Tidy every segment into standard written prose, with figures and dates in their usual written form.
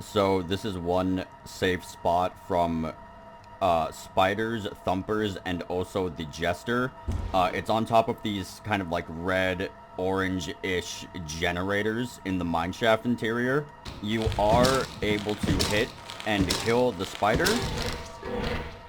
So this is one safe spot from spiders, thumpers, and also the jester. It's on top of these kind of like red, orange-ish generators in the mineshaft interior. You are able to hit and kill the spider.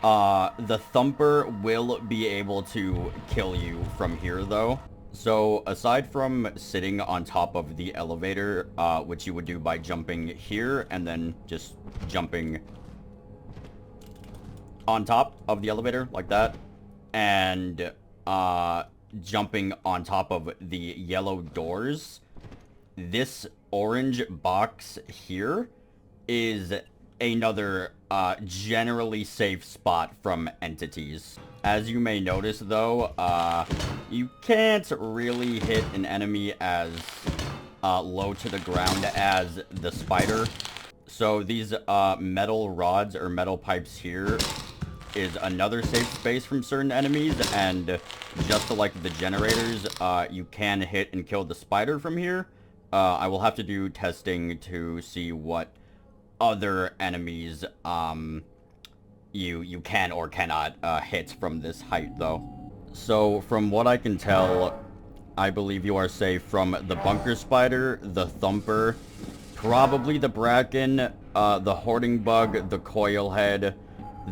The thumper will be able to kill you from here though. So aside from sitting on top of the elevator, which you would do by jumping here and then just jumping on top of the elevator like that, and jumping on top of the yellow doors, this orange box here is another generally safe spot from entities. As you may notice though, you can't really hit an enemy as low to the ground as the spider. So these metal rods or metal pipes here is another safe space from certain enemies, and just like the generators, you can hit and kill the spider from here. I will have to do testing to see what other enemies you can or cannot hit from this height though. So from what I can tell, I believe you are safe from the bunker spider, the thumper, probably the bracken, the hoarding bug, the coil head,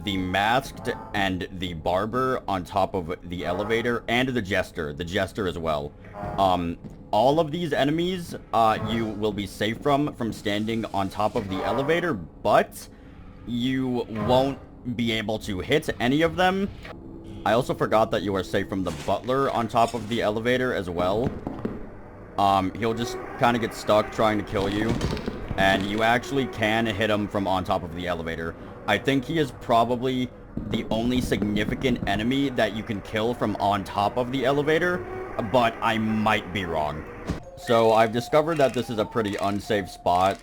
the masked, and the barber on top of the elevator, and the jester as well. All of these enemies, you will be safe from standing on top of the elevator, but you won't be able to hit any of them. I also forgot that you are safe from the butler on top of the elevator as well. He'll just kind of get stuck trying to kill you, and you actually can hit him from on top of the elevator. I think he is probably the only significant enemy that you can kill from on top of the elevator, but I might be wrong. So I've discovered that this is a pretty unsafe spot.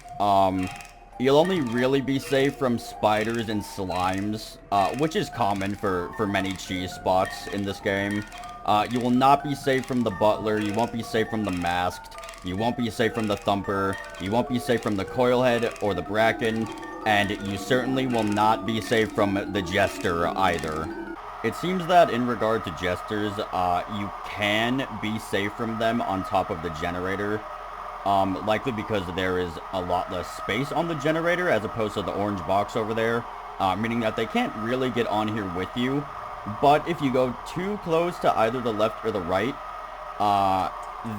You'll only really be safe from spiders and slimes, which is common for many cheese spots in this game. You will not be safe from the butler, you won't be safe from the masked, you won't be safe from the thumper, you won't be safe from the coil head or the bracken, and you certainly will not be safe from the jester either. It seems that in regard to jesters, you can be safe from them on top of the generator. Likely because there is a lot less space on the generator as opposed to the orange box over there, meaning that they can't really get on here with you. But if you go too close to either the left or the right,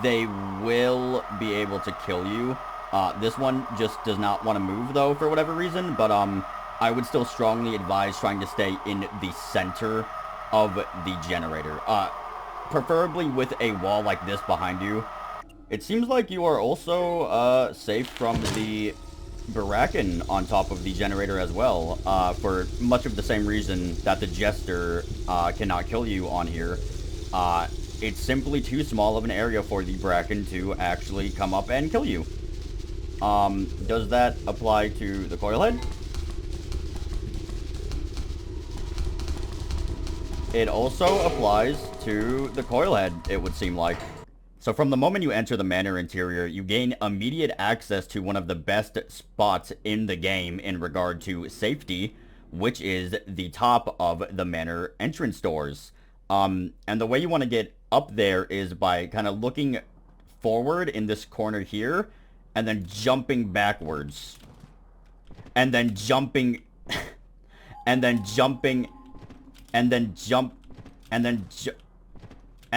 they will be able to kill you. This one just does not want to move though for whatever reason, but I would still strongly advise trying to stay in the center of the generator, preferably with a wall like this behind you. It seems like you are also safe from the bracken on top of the generator as well, for much of the same reason that the jester cannot kill you on here. It's simply too small of an area for the bracken to actually come up and kill you. Does that apply to the coil head? It also applies to the coil head, it would seem like. So from the moment you enter the manor interior, you gain immediate access to one of the best spots in the game in regard to safety, which is the top of the manor entrance doors. And the way you want to get up there is by kind of looking forward in this corner here, and then jumping backwards. And then jumping... and then jumping... And then jump... And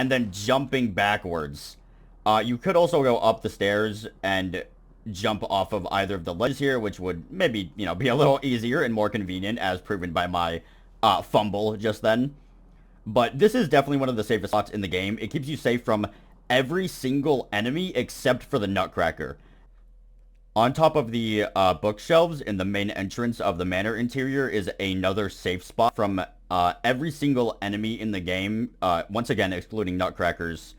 then jumping backwards. You could also go up the stairs and jump off of either of the ledges here, which would maybe, you know, be a little easier and more convenient, as proven by my fumble just then. But this is definitely one of the safest spots in the game. It keeps you safe from every single enemy except for the Nutcracker. On top of the bookshelves in the main entrance of the manor interior is another safe spot from every single enemy in the game, once again excluding Nutcrackers.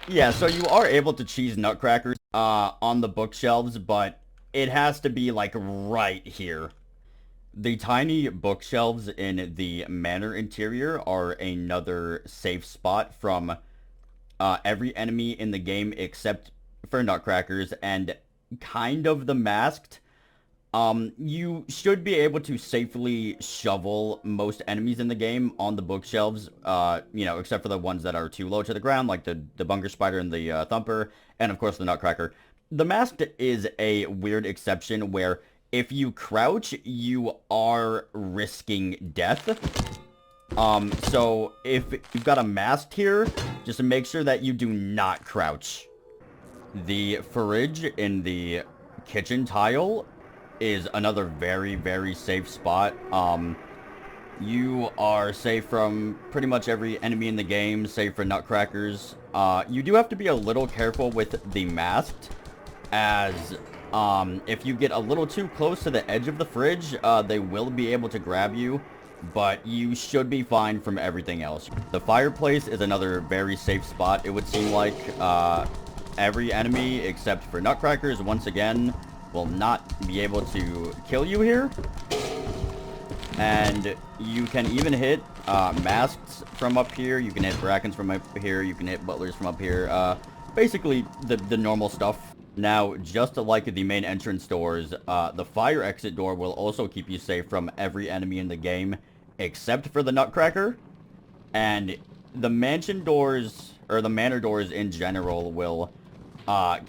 Yeah, so you are able to cheese Nutcrackers on the bookshelves, but it has to be like right here. The tiny bookshelves in the manor interior are another safe spot from every enemy in the game except for nutcrackers and kind of the masked. You should be able to safely shovel most enemies in the game on the bookshelves, except for the ones that are too low to the ground, like the bunker spider and the thumper, and of course the nutcracker. The masked is a weird exception where if you crouch, you are risking death. So if you've got a masked here, just make sure that you do not crouch. The fridge in the kitchen tile is another very, very safe spot. You are safe from pretty much every enemy in the game, save for nutcrackers. You do have to be a little careful with the masked, as if you get a little too close to the edge of the fridge, they will be able to grab you, but you should be fine from everything else. The fireplace is another very safe spot. It would seem like every enemy except for nutcrackers, once again, will not be able to kill you here. And you can even hit masks from up here. You can hit brackens from up here. You can hit butlers from up here. Basically, the normal stuff. Now, just like the main entrance doors, the fire exit door will also keep you safe from every enemy in the game, except for the nutcracker. And the mansion doors, or the manor doors in general, will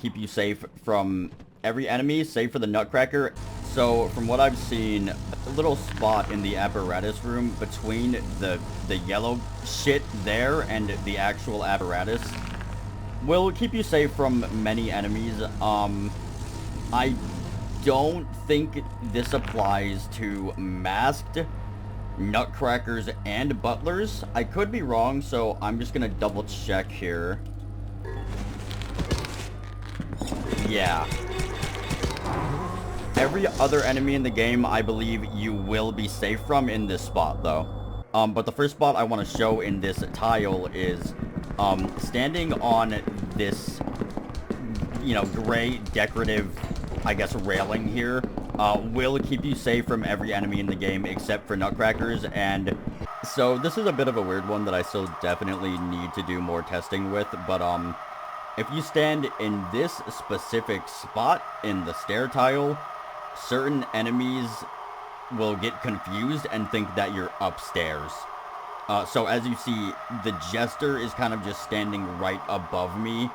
keep you safe from every enemy, save for the nutcracker. So, from what I've seen, a little spot in the apparatus room between the yellow shit there and the actual apparatus will keep you safe from many enemies. I don't think this applies to masked, nutcrackers, and butlers. I could be wrong, so I'm just gonna double check here. Yeah. Every other enemy in the game, I believe you will be safe from in this spot, though. But the first spot I want to show in this tile is standing on this, gray decorative, I guess, railing here will keep you safe from every enemy in the game except for nutcrackers. And so this is a bit of a weird one that I still definitely need to do more testing with, but if you stand in this specific spot in the stair tile, certain enemies will get confused and think that you're upstairs. So as you see, the Jester is kind of just standing right above me,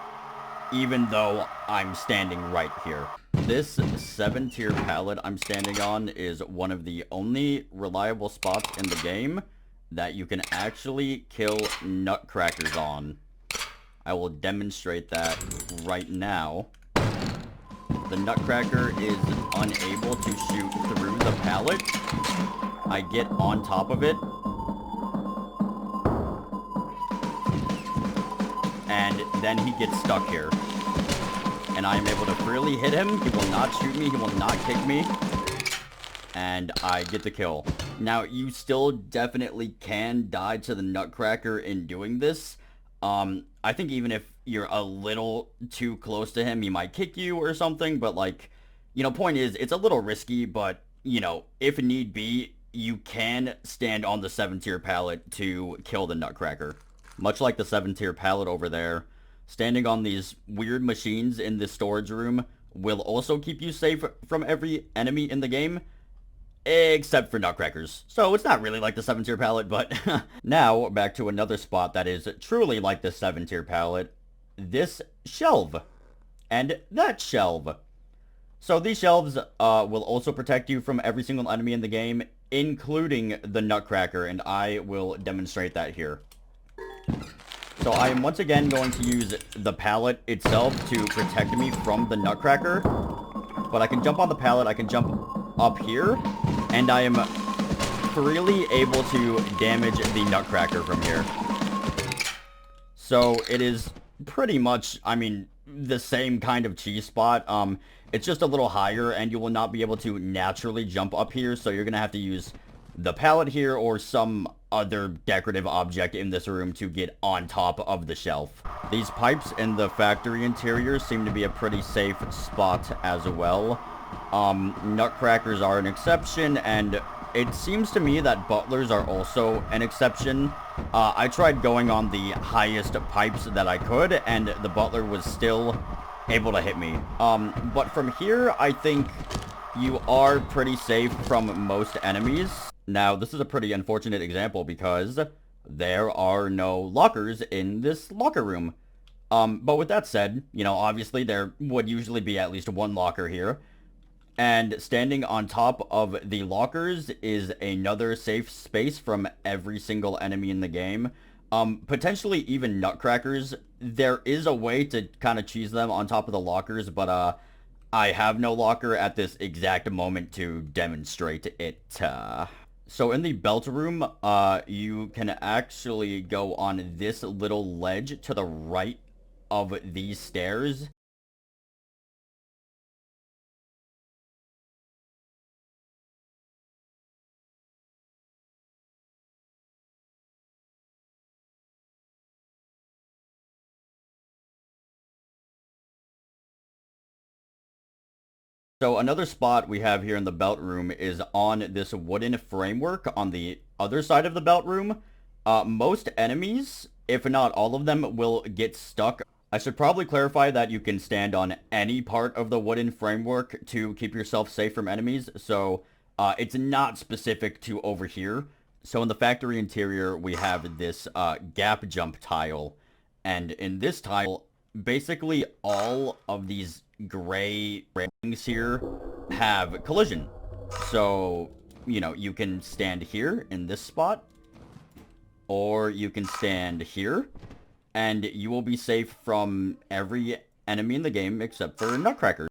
even though I'm standing right here. This 7-tier pallet I'm standing on is one of the only reliable spots in the game that you can actually kill nutcrackers on. I will demonstrate that right now. The nutcracker is unable to shoot through the pallet. I get on top of it. And then he gets stuck here. And I am able to freely hit him. He will not shoot me. He will not kick me. And I get the kill. Now, you still definitely can die to the nutcracker in doing this. I think even if you're a little too close to him, he might kick you or something, but point is, it's a little risky, but, if need be, you can stand on the 7-tier pallet to kill the nutcracker. Much like the 7-tier pallet over there, standing on these weird machines in the storage room will also keep you safe from every enemy in the game, except for nutcrackers. So it's not really like the 7-tier pallet, but now back to another spot that is truly like the 7-tier pallet. This shelf and that shelf. So these shelves will also protect you from every single enemy in the game, including the nutcracker, and I will demonstrate that here. So I am once again going to use the pallet itself to protect me from the nutcracker, but I can jump on the pallet, I can jump up here, and I am freely able to damage the nutcracker from here. So it is pretty much, the same kind of cheese spot. It's just a little higher, and you will not be able to naturally jump up here, so you're gonna have to use the pallet here or some other decorative object in this room to get on top of the shelf. These pipes in the factory interior seem to be a pretty safe spot as well. Nutcrackers are an exception, and It seems to me that butlers are also an exception. I tried going on the highest pipes that I could, and the butler was still able to hit me. But from here, I think you are pretty safe from most enemies. Now, this is a pretty unfortunate example because there are no lockers in this locker room. But with that said, you know, obviously there would usually be at least one locker here. And standing on top of the lockers is another safe space from every single enemy in the game. Potentially even nutcrackers. There is a way to kind of cheese them on top of the lockers, but I have no locker at this exact moment to demonstrate it. So in the belt room, you can actually go on this little ledge to the right of these stairs. So another spot we have here in the belt room is on this wooden framework on the other side of the belt room. Most enemies, if not all of them, will get stuck. I should probably clarify that you can stand on any part of the wooden framework to keep yourself safe from enemies, so it's not specific to over here. So in the factory interior, we have this gap jump tile, and in this tile, basically all of these gray rings here have collision. So, you know, you can stand here in this spot, or you can stand here, and you will be safe from every enemy in the game except for nutcrackers.